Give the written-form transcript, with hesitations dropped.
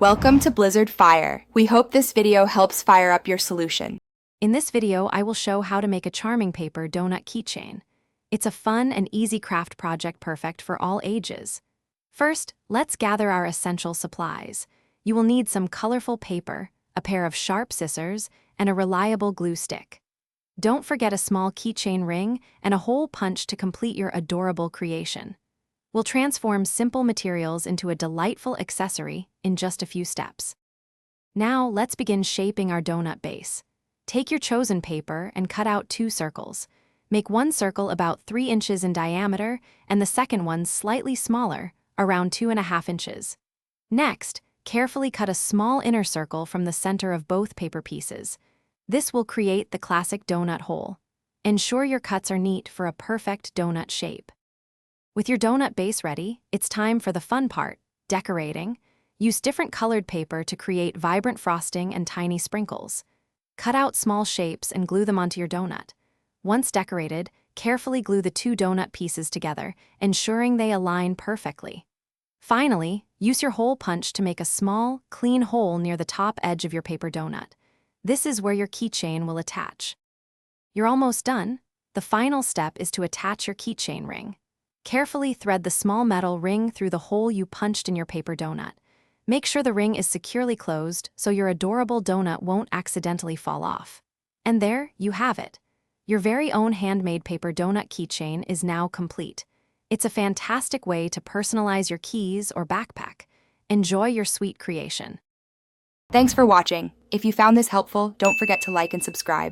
Welcome to Blizzard Fire. We hope this video helps fire up your solution. In this video, I will show how to make a charming paper donut keychain. It's a fun and easy craft project perfect for all ages. First, let's gather our essential supplies. You will need some colorful paper, a pair of sharp scissors, and a reliable glue stick. Don't forget a small keychain ring and a hole punch to complete your adorable creation. We'll transform simple materials into a delightful accessory in just a few steps. Now, let's begin shaping our donut base. Take your chosen paper and cut out 2 circles. Make one circle about 3 inches in diameter and the second one slightly smaller, around 2.5 inches. Next, carefully cut a small inner circle from the center of both paper pieces. This will create the classic donut hole. Ensure your cuts are neat for a perfect donut shape. With your donut base ready, it's time for the fun part, decorating. Use different colored paper to create vibrant frosting and tiny sprinkles. Cut out small shapes and glue them onto your donut. Once decorated, carefully glue the 2 donut pieces together, ensuring they align perfectly. Finally, use your hole punch to make a small, clean hole near the top edge of your paper donut. This is where your keychain will attach. You're almost done. The final step is to attach your keychain ring. Carefully thread the small metal ring through the hole you punched in your paper donut. Make sure the ring is securely closed so your adorable donut won't accidentally fall off. And there you have it. Your very own handmade paper donut keychain is now complete. It's a fantastic way to personalize your keys or backpack. Enjoy your sweet creation. Thanks for watching. If you found this helpful, don't forget to like and subscribe.